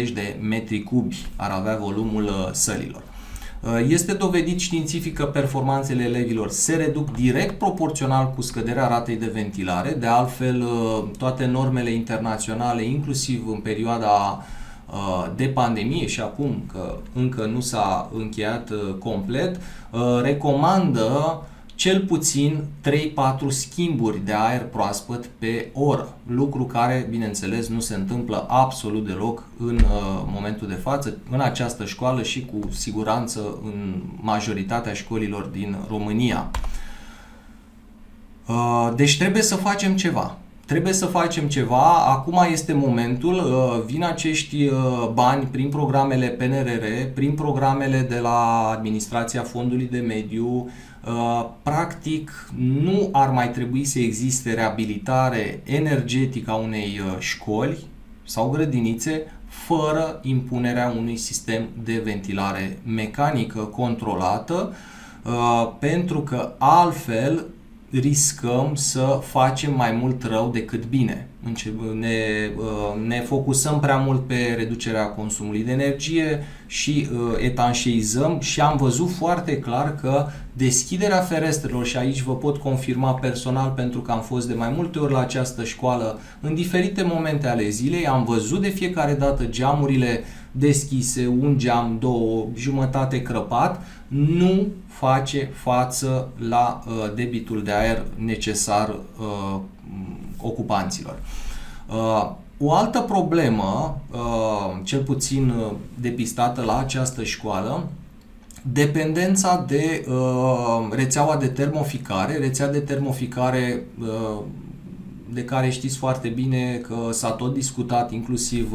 165-170 de metri cubi ar avea volumul sălilor. Este dovedit științific că performanțele elevilor se reduc direct proporțional cu scăderea ratei de ventilare. De altfel, toate normele internaționale, inclusiv în perioada de pandemie și acum că încă nu s-a încheiat complet, recomandă cel puțin 3-4 schimburi de aer proaspăt pe oră, lucru care, bineînțeles, nu se întâmplă absolut deloc în momentul de față, în această școală și cu siguranță în majoritatea școlilor din România. Deci trebuie să facem ceva. Trebuie să facem ceva, acum este momentul, vin acești bani prin programele PNRR, prin programele de la Administrația Fondului de Mediu. Practic nu ar mai trebui să existe reabilitare energetică a unei școli sau grădinițe fără impunerea unui sistem de ventilare mecanică controlată, pentru că altfel riscăm să facem mai mult rău decât bine. Ne focusăm prea mult pe reducerea consumului de energie și etanșeizăm și am văzut foarte clar că deschiderea ferestrelor, și aici vă pot confirma personal pentru că am fost de mai multe ori la această școală în diferite momente ale zilei, am văzut de fiecare dată geamurile deschise, un geam, două, jumătate crăpat, nu face față la debitul de aer necesar ocupanților. O altă problemă, cel puțin depistată la această școală, dependența de rețeaua de termoficare, rețea de termoficare de care știți foarte bine că s-a tot discutat inclusiv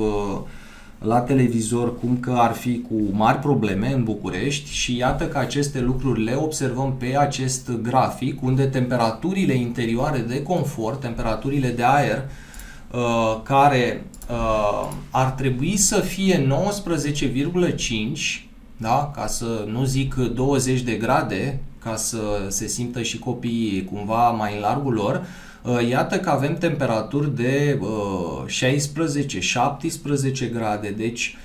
la televizor cum că ar fi cu mari probleme în București și iată că aceste lucruri le observăm pe acest grafic unde temperaturile interioare de confort, temperaturile de aer care ar trebui să fie 19,5, da? Ca să nu zic 20 de grade, ca să se simtă și copiii cumva mai în largul lor, iată că avem temperaturi de 16-17 grade, deci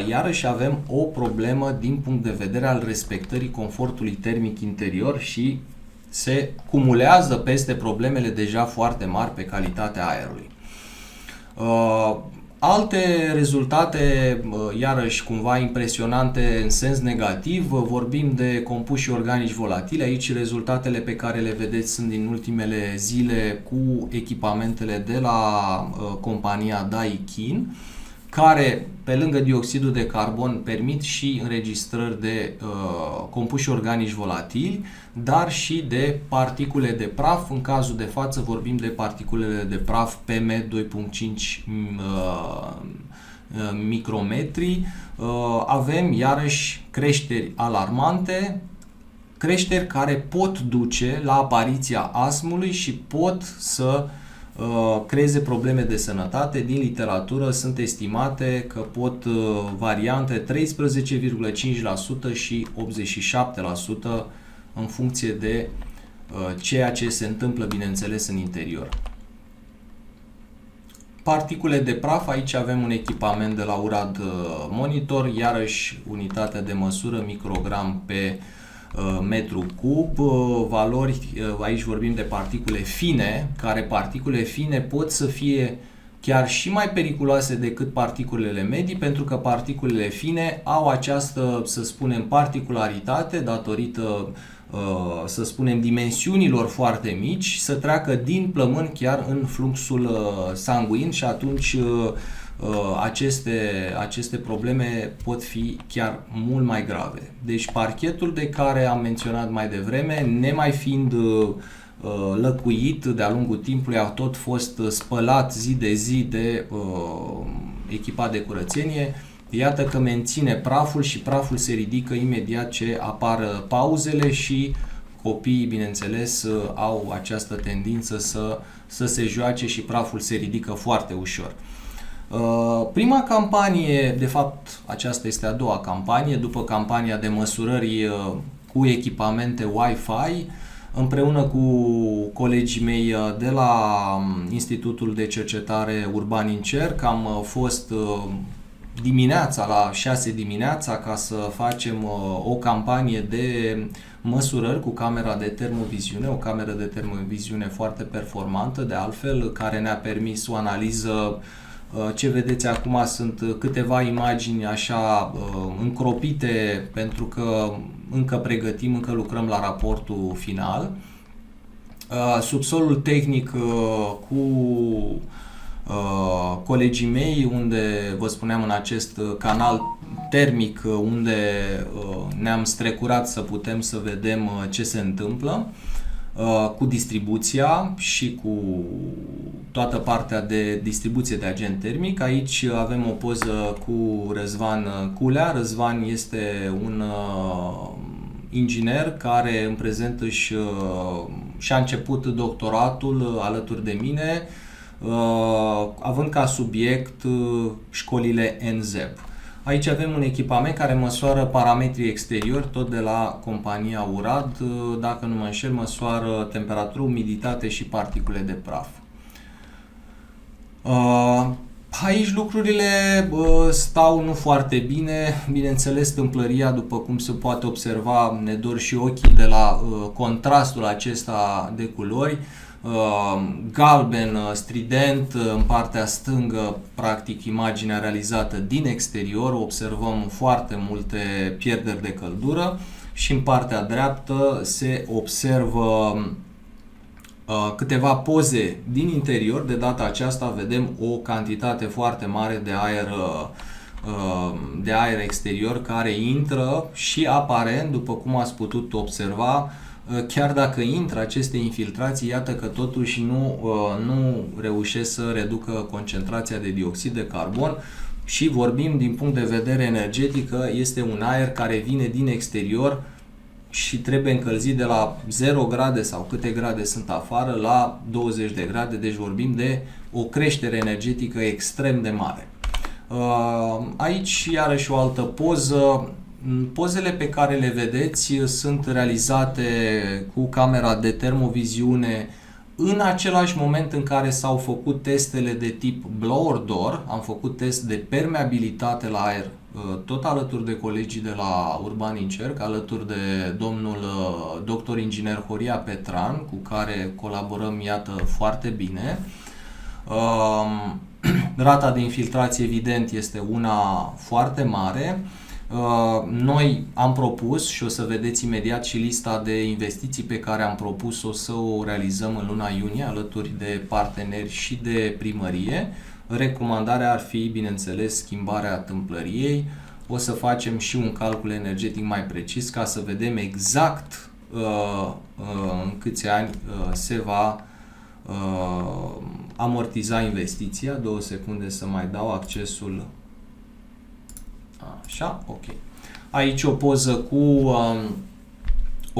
iarăși avem o problemă din punct de vedere al respectării confortului termic interior și se cumulează peste problemele deja foarte mari pe calitatea aerului. Alte rezultate, iarăși cumva impresionante în sens negativ, vorbim de compuși organici volatili. Aici rezultatele pe care le vedeți sunt din ultimele zile cu echipamentele de la compania Daikin, care pe lângă dioxidul de carbon permit și înregistrări de compuși organici volatili, dar și de particule de praf. În cazul de față vorbim de particulele de praf PM2.5 micrometri. Avem iarăși creșteri alarmante, creșteri care pot duce la apariția astmului și pot să creeze probleme de sănătate. Din literatură sunt estimate că pot varia între 13,5% și 87% în funcție de ceea ce se întâmplă, bineînțeles, în interior. Particule de praf, aici avem un echipament de la Urad Monitor, iarăși unitatea de măsură microgram pe metru cub, valori, aici vorbim de particule fine, care particule fine pot să fie chiar și mai periculoase decât particulele medii, pentru că particulele fine au această, să spunem, particularitate datorită, să spunem, dimensiunilor foarte mici, să treacă din plămân chiar în fluxul sanguin și atunci aceste probleme pot fi chiar mult mai grave. Deci parchetul de care am menționat mai devreme, nemai fiind lăcuit de-a lungul timpului, a tot fost spălat zi de zi de echipa de curățenie. Iată că menține praful și praful se ridică imediat ce apar pauzele și copiii, bineînțeles, au această tendință să se joace și praful se ridică foarte ușor. Prima campanie, de fapt aceasta este a doua campanie, după campania de măsurări cu echipamente Wi-Fi, împreună cu colegii mei de la Institutul de Cercetare Urban Incerc, am fost dimineața, la 6 dimineața, ca să facem o campanie de măsurări cu camera de termoviziune, o cameră de termoviziune foarte performantă, de altfel, care ne-a permis o analiză. Ce vedeți acum sunt câteva imagini așa încropite, pentru că încă pregătim, încă lucrăm la raportul final. Subsolul tehnic cu colegii mei, unde vă spuneam, în acest canal termic, unde ne-am strecurat să putem să vedem ce se întâmplă cu distribuția și cu toată partea de distribuție de agent termic. Aici avem o poză cu Răzvan Culea. Răzvan este un inginer care în prezent și-a început doctoratul alături de mine, având ca subiect școlile NZEP. Aici avem un echipament care măsoară parametrii exteriori, tot de la compania Urad, dacă nu mă înșel, măsoară temperatură, umiditate și particule de praf. Aici lucrurile stau nu foarte bine, bineînțeles tâmplăria, după cum se poate observa, ne dor și ochii de la contrastul acesta de culori. Galben, strident, în partea stângă, practic imaginea realizată din exterior, observăm foarte multe pierderi de căldură, și în partea dreaptă se observă câteva poze din interior. De data aceasta vedem o cantitate foarte mare de aer exterior care intră și aparent, după cum ați putut observa, chiar dacă intră aceste infiltrații, iată că totuși nu reușesc să reducă concentrația de dioxid de carbon, și vorbim din punct de vedere energetic că este un aer care vine din exterior și trebuie încălzit de la 0 grade sau câte grade sunt afară la 20 de grade, deci vorbim de o creștere energetică extrem de mare. Aici iarăși o altă poză. Pozele pe care le vedeți sunt realizate cu camera de termoviziune în același moment în care s-au făcut testele de tip blower door. Am făcut test de permeabilitate la aer, tot alături de colegii de la Urban Incerc, alături de domnul doctor inginer Horia Petran, cu care colaborăm, iată, foarte bine. Rata de infiltrație, evident, este una foarte mare. Noi am propus, și o să vedeți imediat și lista de investiții pe care am propus-o să o realizăm în luna iunie, alături de parteneri și de primărie. Recomandarea ar fi, bineînțeles, schimbarea tâmplăriei. O să facem și un calcul energetic mai precis ca să vedem exact în câți ani se va amortiza investiția. 2 secunde să mai dau accesul. Așa, ok. Aici o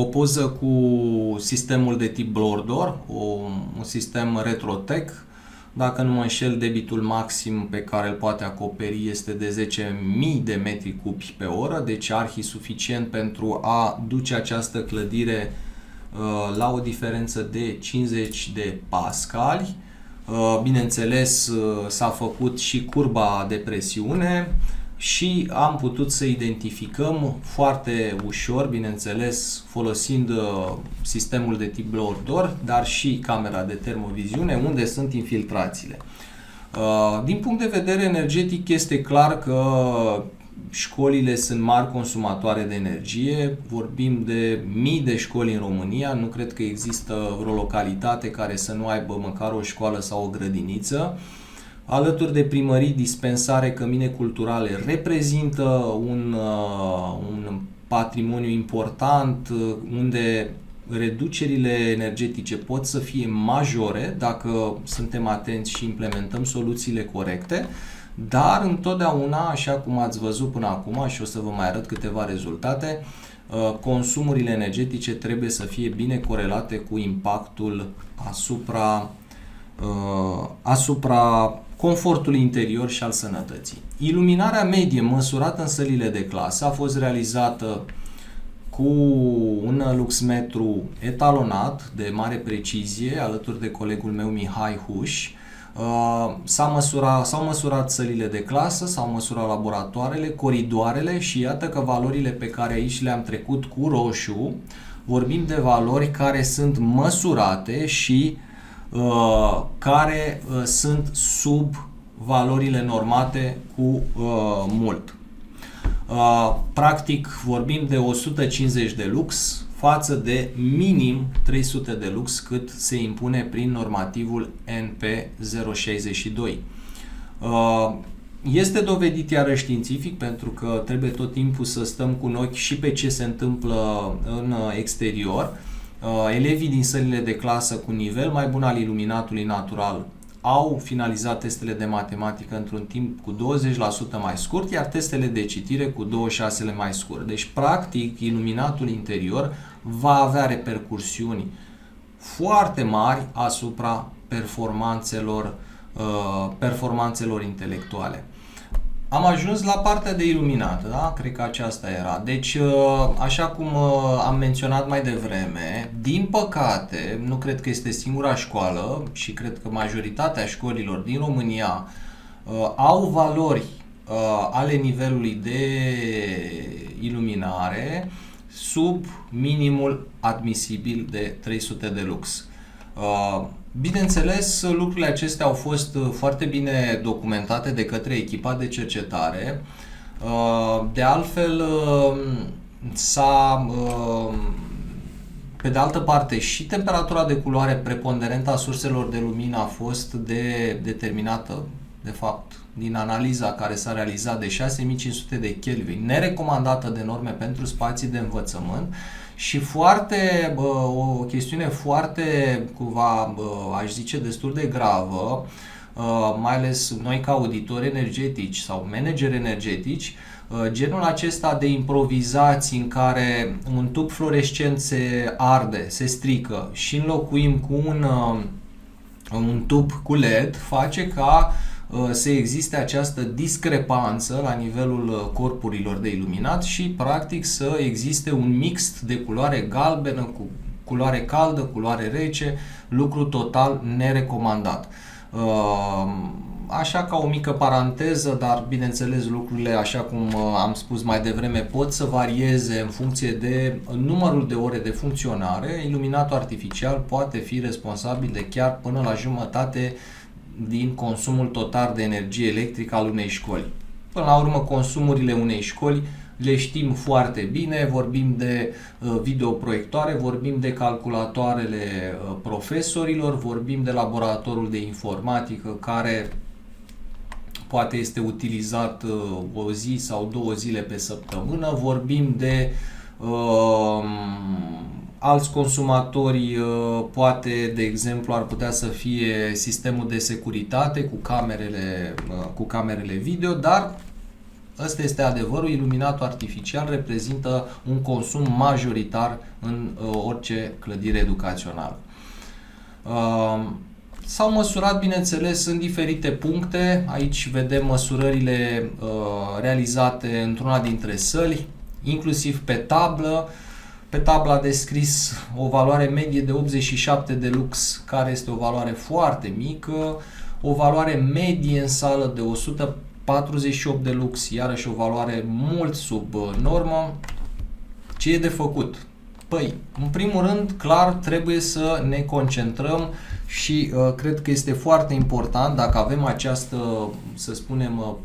poză cu sistemul de tip blower door, un sistem Retrotec. Dacă nu mă înșel, debitul maxim pe care îl poate acoperi este de 10.000 de metri cubi pe oră, deci arhi suficient pentru a duce această clădire la o diferență de 50 de pascali. Bineînțeles, s-a făcut și curba de presiune și am putut să identificăm foarte ușor, bineînțeles, folosind sistemul de tip blower door, dar și camera de termoviziune, unde sunt infiltrațiile. Din punct de vedere energetic, este clar că școlile sunt mari consumatoare de energie. Vorbim de mii de școli în România. Nu cred că există vreo localitate care să nu aibă măcar o școală sau o grădiniță. Alături de primării, dispensare, cămine culturale reprezintă un patrimoniu important unde reducerile energetice pot să fie majore dacă suntem atenți și implementăm soluțiile corecte, dar întotdeauna, așa cum ați văzut până acum, și o să vă mai arăt câteva rezultate, consumurile energetice trebuie să fie bine corelate cu impactul asupra confortul interior și al sănătății. Iluminarea medie măsurată în sălile de clasă a fost realizată cu un luxmetru etalonat de mare precizie alături de colegul meu Mihai Huș. S-au măsurat sălile de clasă, s-au măsurat laboratoarele, coridoarele și iată că valorile pe care aici le-am trecut cu roșu, vorbim de valori care sunt măsurate și care sunt sub valorile normate cu mult. Practic vorbim de 150 de lux față de minim 300 de lux cât se impune prin normativul NP062. Este dovedit iarăși științific pentru că trebuie tot timpul să stăm cu un ochi și pe ce se întâmplă în exterior. Elevii din sălile de clasă cu nivel mai bun al iluminatului natural au finalizat testele de matematică într-un timp cu 20% mai scurt, iar testele de citire cu 26% mai scurt. Deci, practic, iluminatul interior va avea repercursiuni foarte mari asupra performanțelor intelectuale. Am ajuns la partea de iluminat, da? Cred că aceasta era. Deci, așa cum am menționat mai devreme, din păcate, nu cred că este singura școală și cred că majoritatea școlilor din România au valori ale nivelului de iluminare sub minimul admisibil de 300 de lux. Bineînțeles, lucrurile acestea au fost foarte bine documentate de către echipa de cercetare. De altfel, pe de altă parte, și temperatura de culoare preponderentă a surselor de lumină a fost determinată, de fapt, din analiza care s-a realizat de 6500 de Kelvin, nerecomandată de norme pentru spații de învățământ. Și o chestiune foarte, cumva, aș zice, destul de gravă, mai ales noi ca auditori energetici sau manageri energetici, genul acesta de improvizații în care un tub fluorescent se arde, se strică și înlocuim cu un tub cu LED, face ca să existe această discrepanță la nivelul corpurilor de iluminat și practic să existe un mix de culoare galbenă cu culoare caldă, culoare rece, lucru total nerecomandat. Așa ca o mică paranteză, dar bineînțeles lucrurile, așa cum am spus mai devreme, pot să varieze în funcție de numărul de ore de funcționare. Iluminatul artificial poate fi responsabil de chiar până la jumătate din consumul total de energie electrică al unei școli. Până la urmă, consumurile unei școli le știm foarte bine, vorbim de videoproiectoare, vorbim de calculatoarele profesorilor, vorbim de laboratorul de informatică care poate este utilizat o zi sau 2 zile pe săptămână, vorbim de alți consumatori, poate, de exemplu, ar putea să fie sistemul de securitate cu camerele video, dar ăsta este adevărul, iluminatul artificial reprezintă un consum majoritar în orice clădire educațională. S-au măsurat, bineînțeles, în diferite puncte. Aici vedem măsurările realizate într-una dintre săli, inclusiv pe tablă. Pe tablă a descris o valoare medie de 87 de lux, care este o valoare foarte mică, o valoare medie în sală de 148 de lux, iarăși o valoare mult sub normă. Ce e de făcut? Păi, în primul rând, clar, trebuie să ne concentrăm și cred că este foarte important, dacă avem această, să spunem,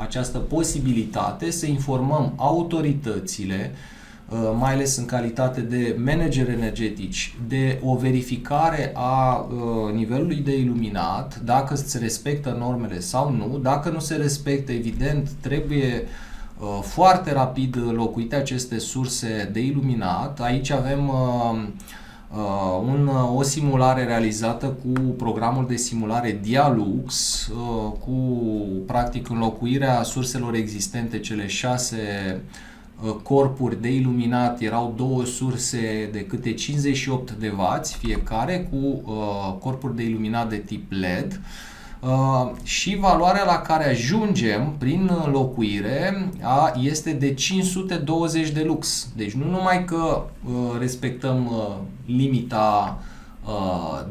această posibilitate, să informăm autoritățile, mai ales în calitate de manageri energetici, de o verificare a nivelului de iluminat, dacă se respectă normele sau nu. Dacă nu se respectă, evident, trebuie foarte rapid locuite aceste surse de iluminat. Aici avem o simulare realizată cu programul de simulare Dialux, cu practic înlocuirea surselor existente, cele 6 corpuri de iluminat, erau 2 surse de câte 58 de W fiecare, cu corpuri de iluminat de tip LED. și valoarea la care ajungem prin înlocuire este de 520 de lux. Deci nu numai că respectăm limita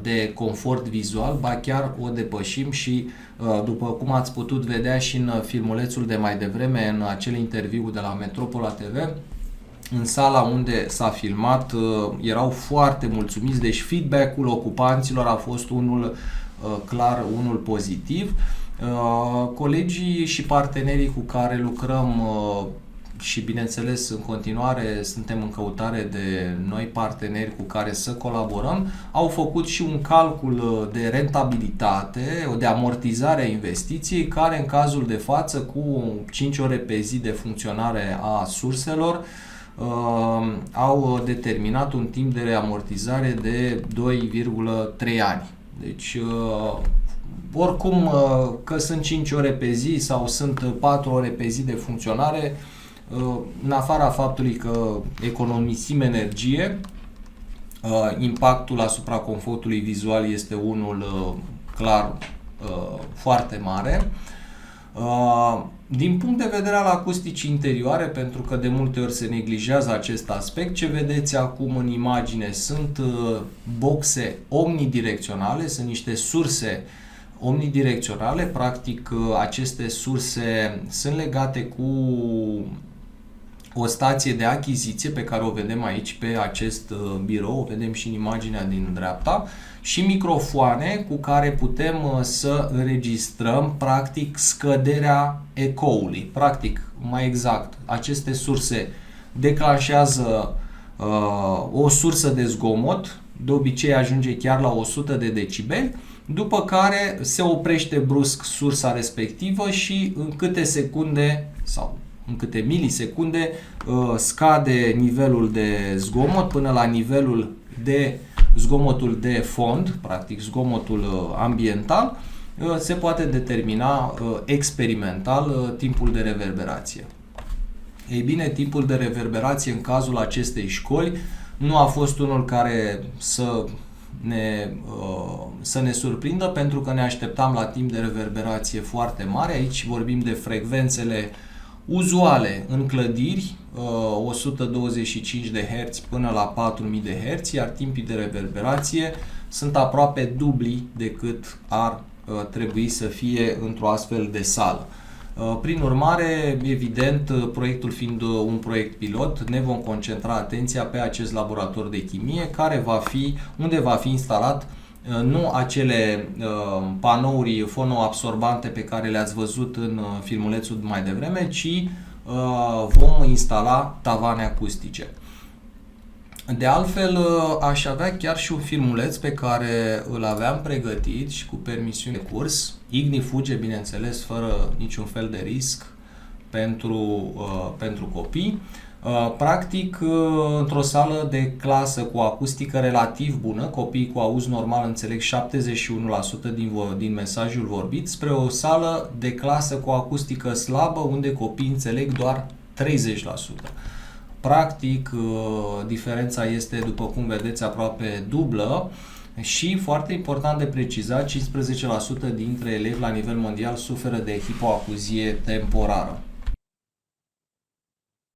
de confort vizual, ba chiar o depășim și după cum ați putut vedea și în filmulețul de mai devreme, în acel interviu de la Metropola TV, în sala unde s-a filmat erau foarte mulțumiți, deci feedback-ul ocupanților a fost unul clar, unul pozitiv. Colegii și partenerii cu care lucrăm și bineînțeles în continuare suntem în căutare de noi parteneri cu care să colaborăm, au făcut și un calcul de rentabilitate, de amortizare a investiției, care în cazul de față cu 5 ore pe zi de funcționare a surselor au determinat un timp de amortizare de 2,3 ani. Deci oricum că sunt 5 ore pe zi sau sunt 4 ore pe zi de funcționare, în afara faptului că economisim energie, impactul asupra confortului vizual este unul clar foarte mare. Din punct de vedere al acusticii interioare, pentru că de multe ori se neglijează acest aspect, ce vedeți acum în imagine sunt boxe omnidirecționale, sunt niște surse omnidirecționale, practic aceste surse sunt legate cu o stație de achiziție pe care o vedem aici pe acest birou, o vedem și în imaginea din dreapta, și microfoane cu care putem să înregistrăm practic scăderea ecoului. Practic, mai exact, aceste surse declanșează o sursă de zgomot, de obicei ajunge chiar la 100 de decibeli, după care se oprește brusc sursa respectivă și în câte secunde sau în câte milisecunde scade nivelul de zgomot până la nivelul de zgomotul de fond, practic zgomotul ambiental, se poate determina experimental timpul de reverberație. Ei bine, timpul de reverberație în cazul acestei școli nu a fost unul care să ne surprindă, pentru că ne așteptam la timp de reverberație foarte mare. Aici vorbim de frecvențele uzuale în clădiri, 125 de Hz până la 4000 de Hz, iar timpii de reverberație sunt aproape dubli decât ar trebui să fie într-o astfel de sală. Prin urmare, evident, proiectul fiind un proiect pilot, ne vom concentra atenția pe acest laborator de chimie, unde va fi instalat nu acele panouri fonoabsorbante pe care le-ați văzut în filmulețul mai devreme, ci vom instala tavane acustice. De altfel, aș avea chiar și un filmuleț pe care îl aveam pregătit și cu permisiune de curs, ignifuge, bineînțeles, fără niciun fel de risc pentru copii. Practic, într-o sală de clasă cu acustică relativ bună, copiii cu auz normal înțeleg 71% din mesajul vorbit, spre o sală de clasă cu acustică slabă, unde copiii înțeleg doar 30%. Practic, diferența este, după cum vedeți, aproape dublă și, foarte important de precizat, 15% dintre elevi la nivel mondial suferă de hipoacuzie temporară.